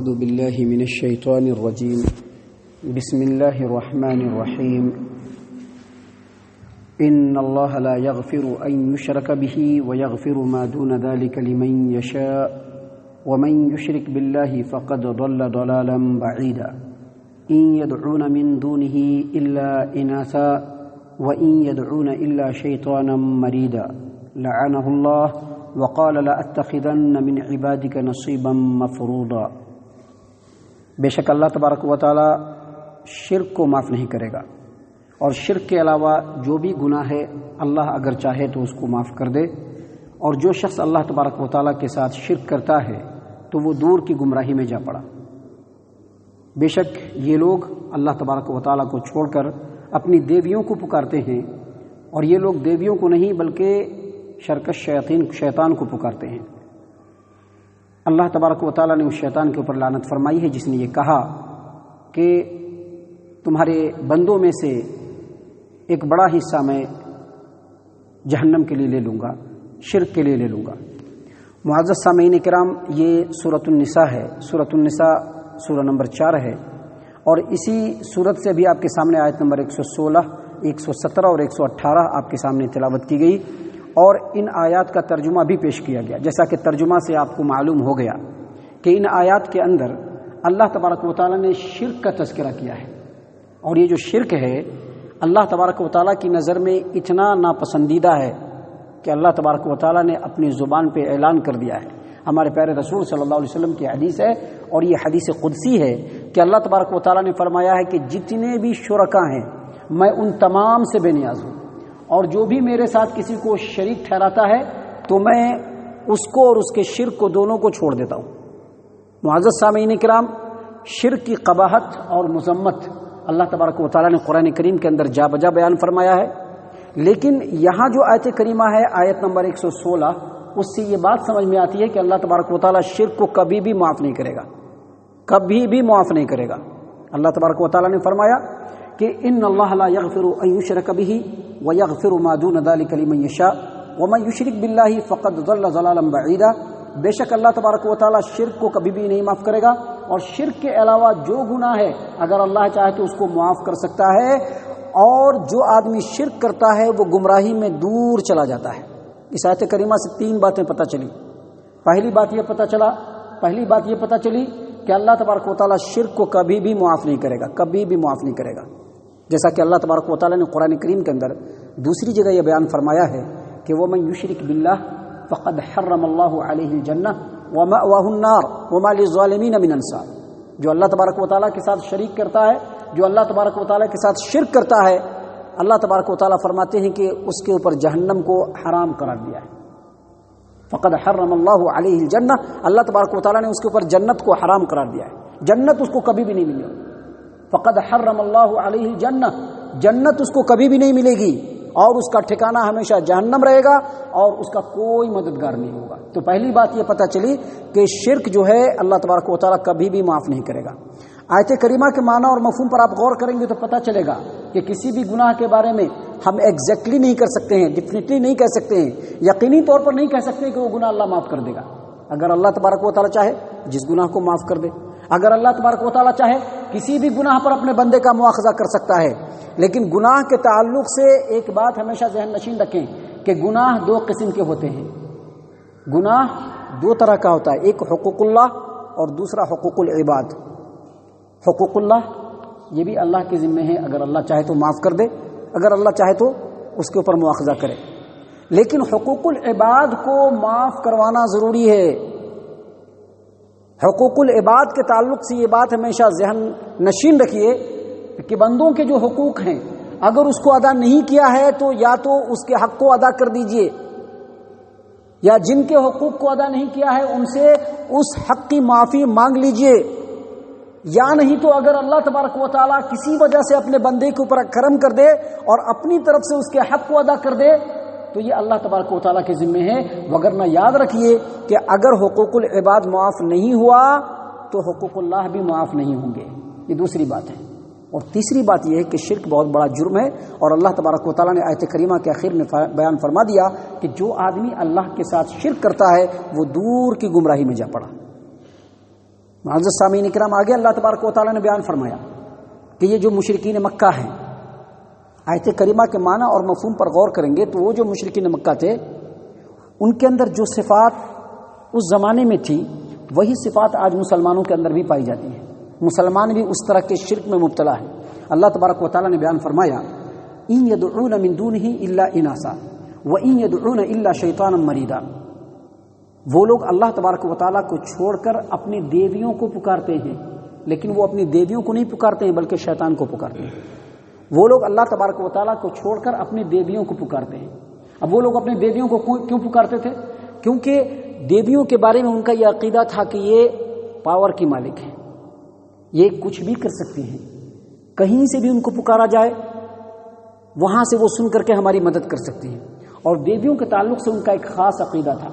أعوذ بالله من الشيطان الرجيم. بسم الله الرحمن الرحيم. إن الله لا يغفر أن يشرك به ويغفر ما دون ذلك لمن يشاء ومن يشرك بالله فقد ضل ضلالا بعيدا. إن يدعون من دونه إلا إناثا وإن يدعون إلا شيطانا مريدا لعنه الله وقال لأتخذن من عبادك نصيبا مفروضا. بے شک اللہ تبارک و تعالی شرک کو معاف نہیں کرے گا، اور شرک کے علاوہ جو بھی گناہ ہے اللہ اگر چاہے تو اس کو معاف کر دے، اور جو شخص اللہ تبارک و تعالی کے ساتھ شرک کرتا ہے تو وہ دور کی گمراہی میں جا پڑا۔ بے شک یہ لوگ اللہ تبارک و تعالی کو چھوڑ کر اپنی دیویوں کو پکارتے ہیں، اور یہ لوگ دیویوں کو نہیں بلکہ شرکش شیطان کو پکارتے ہیں۔ اللہ تبارک و تعالیٰ نے اس شیطان کے اوپر لعنت فرمائی ہے جس نے یہ کہا کہ تمہارے بندوں میں سے ایک بڑا حصہ میں جہنم کے لیے لے لوں گا، شرک کے لیے لے لوں گا۔ معزز سامعین کرام، یہ سورۃ النساء ہے۔ سورۃ النساء سورہ نمبر 4 ہے، اور اسی سورت سے بھی آپ کے سامنے آیت نمبر 116، 117 اور 118 آپ کے سامنے تلاوت کی گئی، اور ان آیات کا ترجمہ بھی پیش کیا گیا۔ جیسا کہ ترجمہ سے آپ کو معلوم ہو گیا کہ ان آیات کے اندر اللہ تبارک و تعالیٰ نے شرک کا تذکرہ کیا ہے، اور یہ جو شرک ہے اللہ تبارک و تعالیٰ کی نظر میں اتنا ناپسندیدہ ہے کہ اللہ تبارک و تعالیٰ نے اپنی زبان پہ اعلان کر دیا ہے۔ ہمارے پیارے رسول صلی اللہ علیہ وسلم کی حدیث ہے، اور یہ حدیث قدسی ہے کہ اللہ تبارک و تعالیٰ نے فرمایا ہے کہ جتنے بھی شرکا ہیں میں ان تمام سے بے نیاز ہوں، اور جو بھی میرے ساتھ کسی کو شریک ٹھہراتا ہے تو میں اس کو اور اس کے شرک کو دونوں کو چھوڑ دیتا ہوں۔ معزز سامعین کرام، شرک کی قباحت اور مذمت اللہ تبارک و تعالیٰ نے قرآن کریم کے اندر جا بجا بیان فرمایا ہے، لیکن یہاں جو آیت کریمہ ہے آیت نمبر 116، اس سے یہ بات سمجھ میں آتی ہے کہ اللہ تبارک و تعالیٰ شرک کو کبھی بھی معاف نہیں کرے گا، کبھی بھی معاف نہیں کرے گا۔ اللہ تبارک و تعالیٰ نے فرمایا کہ ان اللہ لا یغفر ان یشرک بہ ویغفر ما دون ذلک لمن یشاء ومن یشرک باللہ فقد ضل ضلالا بعیدا۔ بے شک اللہ تبارک و تعالیٰ شرک کو کبھی بھی نہیں معاف کرے گا، اور شرک کے علاوہ جو گناہ ہے اگر اللہ چاہے تو اس کو معاف کر سکتا ہے، اور جو آدمی شرک کرتا ہے وہ گمراہی میں دور چلا جاتا ہے۔ اس آیت کریمہ سے 3 باتیں پتہ چلی۔ پہلی بات یہ پتہ چلی کہ اللہ تبارک و تعالیٰ شرک کو کبھی بھی معاف نہیں کرے گا، کبھی بھی معاف نہیں کرے گا۔ جیسا کہ اللہ تبارک و تعالیٰ نے قرآن کریم کے اندر دوسری جگہ یہ بیان فرمایا ہے کہ وَمَن يُشْرِكْ بِاللَّهِ فَقَدْ حَرَّمَ اللَّهُ عَلَيْهِ الْجَنَّةَ وَمَأْوَاهُ النَّارُ وَمَا لِلظَّالِمِينَ مِنْ أَنصَارٍ۔ جو اللہ تبارک و تعالیٰ کے ساتھ شریک کرتا ہے، جو اللہ تبارک و تعالیٰ کے ساتھ شرک کرتا ہے، اللہ تبارک و تعالیٰ فرماتے ہیں کہ اس کے اوپر جہنم کو حرام قرار دیا ہے۔ فَقَدْ حَرَّمَ اللَّهُ عَلَيْهِ الْجَنَّةَ، اللہ تبارک و تعالیٰ نے اس کے اوپر جنت کو حرام قرار دیا ہے، جنت اس کو کبھی بھی نہیں ملے گی۔ فقد حرم اللہ علیہ الجنہ، جنت اس کو کبھی بھی نہیں ملے گی، اور اس کا ٹھکانہ ہمیشہ جہنم رہے گا، اور اس کا کوئی مددگار نہیں ہوگا۔ تو پہلی بات یہ پتہ چلی کہ شرک جو ہے اللہ تبارک و تعالیٰ کبھی بھی معاف نہیں کرے گا۔ آیت کریمہ کے معنی اور مفہوم پر آپ غور کریں گے تو پتہ چلے گا کہ کسی بھی گناہ کے بارے میں ہم ایگزیکٹلی نہیں کر سکتے ہیں، ڈیفینیٹلی نہیں کہہ سکتے ہیں، یقینی طور پر نہیں کہہ سکتے کہ وہ گناہ اللہ معاف کر دے گا۔ اگر اللہ تبارک و تعالیٰ چاہے جس گناہ کو معاف کر دے، اگر اللہ تبارک و تعالیٰ چاہے کسی بھی گناہ پر اپنے بندے کا مواخذہ کر سکتا ہے، لیکن گناہ کے تعلق سے ایک بات ہمیشہ ذہن نشین رکھیں کہ گناہ 2 قسم کے ہوتے ہیں۔ گناہ 2 طرح کا ہوتا ہے، ایک حقوق اللہ اور دوسرا حقوق العباد۔ حقوق اللہ یہ بھی اللہ کے ذمہ ہے، اگر اللہ چاہے تو معاف کر دے، اگر اللہ چاہے تو اس کے اوپر مواخذہ کرے، لیکن حقوق العباد کو معاف کروانا ضروری ہے۔ حقوق العباد کے تعلق سے یہ بات ہمیشہ ذہن نشین رکھیے کہ بندوں کے جو حقوق ہیں اگر اس کو ادا نہیں کیا ہے تو یا تو اس کے حق کو ادا کر دیجئے، یا جن کے حقوق کو ادا نہیں کیا ہے ان سے اس حق کی معافی مانگ لیجئے، یا نہیں تو اگر اللہ تبارک و تعالیٰ کسی وجہ سے اپنے بندے کے اوپر کرم کر دے اور اپنی طرف سے اس کے حق کو ادا کر دے تو یہ اللہ تبارک و تعالیٰ کے ذمہ ہے، وگرنہ یاد رکھیے کہ اگر حقوق العباد معاف نہیں ہوا تو حقوق اللہ بھی معاف نہیں ہوں گے۔ یہ دوسری بات ہے۔ اور تیسری بات یہ ہے کہ شرک بہت بڑا جرم ہے، اور اللہ تبارک و تعالیٰ نے آیت کریمہ کے آخر میں بیان فرما دیا کہ جو آدمی اللہ کے ساتھ شرک کرتا ہے وہ دور کی گمراہی میں جا پڑا۔ معزز سامعین کرام، آگے اللہ تبارک و تعالیٰ نے بیان فرمایا کہ یہ جو مشرکین مکہ ہیں، آیت کریمہ کے معنی اور مفہوم پر غور کریں گے تو وہ جو مشرکین مکہ تھے ان کے اندر جو صفات اس زمانے میں تھی وہی صفات آج مسلمانوں کے اندر بھی پائی جاتی ہیں۔ مسلمان بھی اس طرح کے شرک میں مبتلا ہے۔ اللہ تبارک و تعالیٰ نے بیان فرمایا ان یدعون من دونہ الا اناسا وان یدعون الا شیطانا مریدا، وہ لوگ اللہ تبارک و تعالیٰ کو چھوڑ کر اپنی دیویوں کو پکارتے ہیں، لیکن وہ اپنی دیویوں کو نہیں پکارتے ہیں بلکہ شیطان کو پکارتے ہیں۔ وہ لوگ اللہ تبارک و تعالیٰ کو چھوڑ کر اپنی دیویوں کو پکارتے ہیں۔ اب وہ لوگ اپنی دیویوں کو کیوں پکارتے تھے؟ کیونکہ دیویوں کے بارے میں ان کا یہ عقیدہ تھا کہ یہ پاور کی مالک ہے، یہ کچھ بھی کر سکتی ہیں، کہیں سے بھی ان کو پکارا جائے وہاں سے وہ سن کر کے ہماری مدد کر سکتی ہیں۔ اور دیویوں کے تعلق سے ان کا ایک خاص عقیدہ تھا۔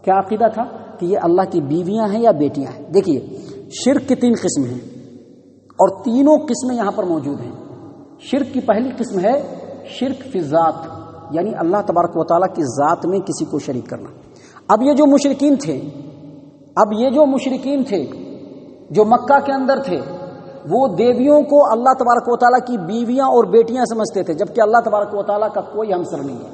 کیا عقیدہ تھا؟ کہ یہ اللہ کی بیویاں ہیں یا بیٹیاں ہیں۔ دیکھیے، شرک کی 3 قسم ہیں اور تینوں قسمیں یہاں پر موجود ہیں۔ شرک کی پہلی قسم ہے شرک فی ذات، یعنی اللہ تبارک و تعالیٰ کی ذات میں کسی کو شریک کرنا۔ اب یہ جو مشرکین تھے جو مکہ کے اندر تھے، وہ دیویوں کو اللہ تبارک و تعالیٰ کی بیویاں اور بیٹیاں سمجھتے تھے، جبکہ اللہ تبارک و تعالیٰ کا کوئی ہمسر نہیں ہے،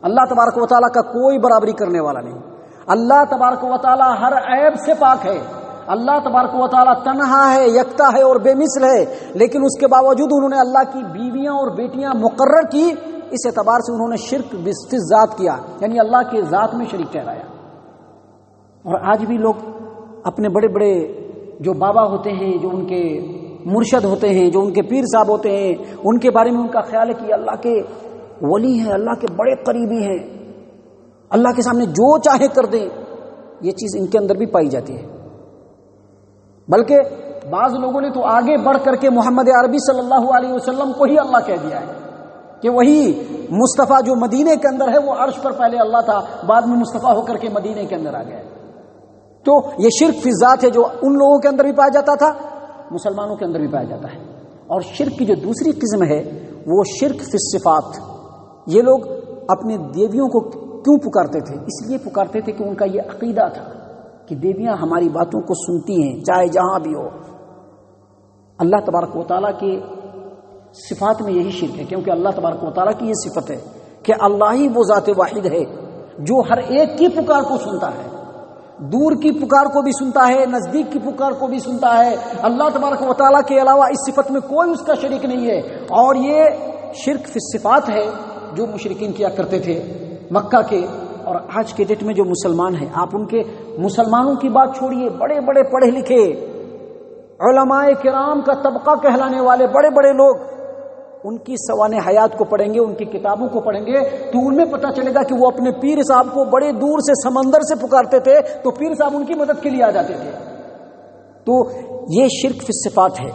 اللہ تبارک و تعالیٰ کا کوئی برابری کرنے والا نہیں۔ اللہ تبارک و تعالیٰ ہر عیب سے پاک ہے، اللہ تبارک و تعالیٰ تنہا ہے، یکتا ہے اور بے مثل ہے، لیکن اس کے باوجود انہوں نے اللہ کی بیویاں اور بیٹیاں مقرر کی۔ اس اعتبار سے انہوں نے شرک فی ذات کیا، یعنی اللہ کے ذات میں شریک ٹھہرایا۔ اور آج بھی لوگ اپنے بڑے بڑے جو بابا ہوتے ہیں، جو ان کے مرشد ہوتے ہیں، جو ان کے پیر صاحب ہوتے ہیں، ان کے بارے میں ان کا خیال ہے کہ اللہ کے ولی ہیں، اللہ کے بڑے قریبی ہیں، اللہ کے سامنے جو چاہے کر دیں۔ یہ چیز ان کے اندر بھی پائی جاتی ہے۔ بلکہ بعض لوگوں نے تو آگے بڑھ کر کے محمد عربی صلی اللہ علیہ وسلم کو ہی اللہ کہہ دیا ہے کہ وہی مصطفیٰ جو مدینے کے اندر ہے، وہ عرش پر پہلے اللہ تھا، بعد میں مصطفیٰ ہو کر کے مدینے کے اندر آ گیا ہے۔ تو یہ شرک فی ذات ہے جو ان لوگوں کے اندر بھی پایا جاتا تھا، مسلمانوں کے اندر بھی پایا جاتا ہے۔ اور شرک کی جو دوسری قسم ہے وہ شرک فی الصفات۔ یہ لوگ اپنی دیویوں کو کیوں پکارتے تھے؟ اس لیے پکارتے تھے کہ ان کا یہ عقیدہ تھا کہ دیویاں ہماری باتوں کو سنتی ہیں چاہے جہاں بھی ہو۔ اللہ تبارک و تعالیٰ کے صفات میں یہی شرک ہے، کیونکہ اللہ تبارک و تعالیٰ کی یہ صفت ہے کہ اللہ ہی وہ ذات واحد ہے جو ہر ایک کی پکار کو سنتا ہے، دور کی پکار کو بھی سنتا ہے، نزدیک کی پکار کو بھی سنتا ہے۔ اللہ تبارک و تعالیٰ کے علاوہ اس صفت میں کوئی اس کا شریک نہیں ہے۔ اور یہ شرک فی الصفات ہے جو مشرکین کیا کرتے تھے مکہ کے۔ اور آج کے ڈیٹ میں جو مسلمان ہیں، آپ ان کے مسلمانوں کی بات چھوڑیے، بڑے بڑے پڑھے لکھے علماء کرام کا طبقہ کہلانے والے بڑے بڑے لوگ، ان کی سوانح حیات کو پڑھیں گے، ان کی کتابوں کو پڑھیں گے تو ان میں پتہ چلے گا کہ وہ اپنے پیر صاحب کو بڑے دور سے سمندر سے پکارتے تھے تو پیر صاحب ان کی مدد کے لیے آ جاتے تھے۔ تو یہ شرک فی الصفات ہے۔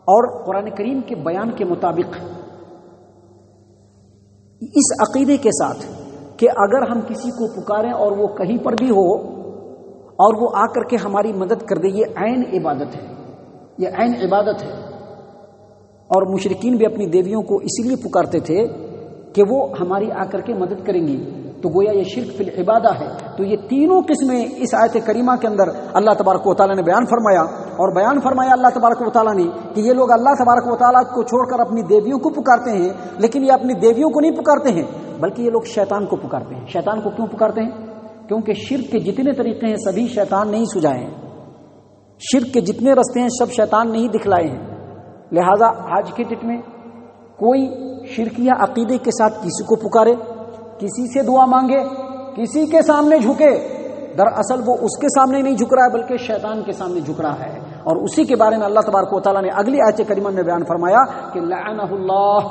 اور قرآن کریم کے بیان کے مطابق اس عقیدے کے ساتھ کہ اگر ہم کسی کو پکاریں اور وہ کہیں پر بھی ہو اور وہ آ کر کے ہماری مدد کر دے، یہ عین عبادت ہے، یہ عین عبادت ہے۔ اور مشرکین بھی اپنی دیویوں کو اسی لیے پکارتے تھے کہ وہ ہماری آ کر کے مدد کریں گی، تو گویا یہ شرک فی العبادہ ہے۔ تو یہ تینوں قسمیں اس آیت کریمہ کے اندر اللہ تبارک و تعالیٰ نے بیان فرمایا، اور بیان فرمایا اللہ تبارک و تعالیٰ نے کہ یہ لوگ اللہ تبارک و تعالیٰ کو چھوڑ کر اپنی دیویوں کو پکارتے ہیں، لیکن یہ اپنی دیویوں کو نہیں پکارتے ہیں بلکہ یہ لوگ شیطان کو پکارتے ہیں۔ شیطان کو کیوں پکارتے ہیں؟ کیونکہ شرک کے جتنے طریقے ہیں سبھی شیطان نہیں سجائے ہیں، شرک کے جتنے رستے ہیں سب شیطان نہیں دکھلائے ہیں۔ لہذا آج کے ڈیٹ میں کوئی شرکیہ عقیدے کے ساتھ کسی کو پکارے، کسی سے دعا مانگے، کسی کے سامنے جھکے، دراصل وہ اس کے سامنے نہیں جھک رہا ہے بلکہ شیطان کے سامنے جھک رہا ہے۔ اور اسی کے بارے میں اللہ تبارک و تعالیٰ نے اگلی آیت کریمہ میں بیان فرمایا کہ لعنہ اللہ،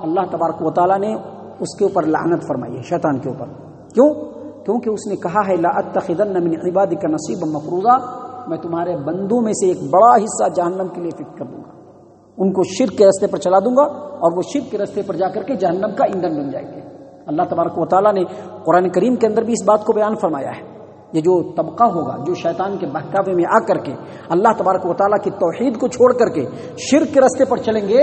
اللہ تبارک و تعالیٰ نے اس کے اوپر لعنت فرمائی ہے، شیطان کے اوپر۔ کیوں؟ کیونکہ اس نے کہا ہے لأتخذن من عبادک نصیبا مفروضا، میں تمہارے بندوں میں سے ایک بڑا حصہ جہنم کے لیے فکر کر دوں گا، ان کو شرک کے راستے پر چلا دوں گا اور وہ شرک کے راستے پر جا کر کے جہنم کا ایندھن بن جائیں گے۔ اللہ تبارک و تعالیٰ نے قرآن کریم کے اندر بھی اس بات کو بیان فرمایا ہے۔ یہ جو طبقہ ہوگا جو شیطان کے بہکاوے میں آ کر کے اللہ تبارک و تعالیٰ کی توحید کو چھوڑ کر کے شرک کے راستے پر چلیں گے،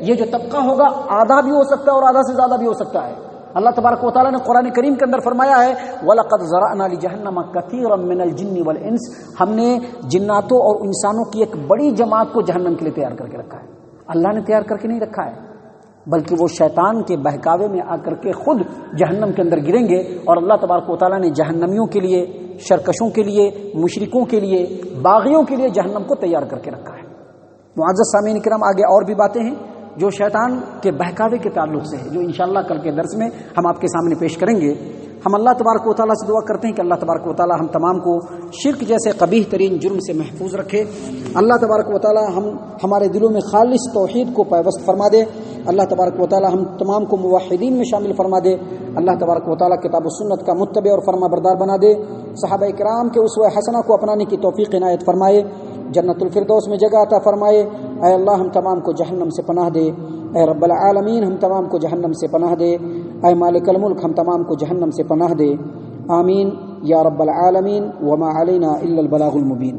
یہ جو طبقہ ہوگا آدھا بھی ہو سکتا ہے اور آدھا سے زیادہ بھی ہو سکتا ہے۔ اللہ تبارک و تعالیٰ نے قرآن کریم کے اندر فرمایا ہے وَلَقَدْ ذَرَأْنَا لِجَهَنَّمَ كَثِيرًا مِنَ الْجِنِّ وَالْإِنسِ، ہم نے جناتوں اور انسانوں کی ایک بڑی جماعت کو جہنم کے لیے تیار کر کے رکھا ہے۔ اللہ نے تیار کر کے نہیں رکھا ہے، بلکہ وہ شیطان کے بہکاوے میں آ کر کے خود جہنم کے اندر گریں گے، اور اللہ تبارک و تعالیٰ نے جہنمیوں کے لیے، شرکشوں کے لیے، مشرکوں کے لیے، باغیوں کے لیے جہنم کو تیار کر کے رکھا ہے۔ معزز سامعین کرام، آگے اور بھی باتیں ہیں جو شیطان کے بہکاوے کے تعلق سے ہے، جو انشاءاللہ کل کے درس میں ہم آپ کے سامنے پیش کریں گے۔ ہم اللہ تبارک و تعالیٰ سے دعا کرتے ہیں کہ اللہ تبارک و تعالیٰ ہم تمام کو شرک جیسے قبیح ترین جرم سے محفوظ رکھے۔ اللہ تبارک و تعالیٰ ہمارے دلوں میں خالص توحید کو پیوست فرما دے۔ اللہ تبارک و تعالیٰ ہم تمام کو موحدین میں شامل فرما دے۔ اللہ تبارک و تعالیٰ کتاب و سنت کا متبع اور فرما بردار بنا دے۔ صحابہ کرام کے اسوہ حسنہ کو اپنانے کی توفیق عنایت فرمائے۔ جنت الفردوس میں جگہ عطا فرمائے۔ اے اللہ ہم تمام کو جہنم سے پناہ دے۔ اے رب العالمین ہم تمام کو جہنم سے پناہ دے۔ اے مالک الملک ہم تمام کو جہنم سے پناہ دے۔ آمین یا رب العالمین۔ وما علینا الا البلاغ المبین۔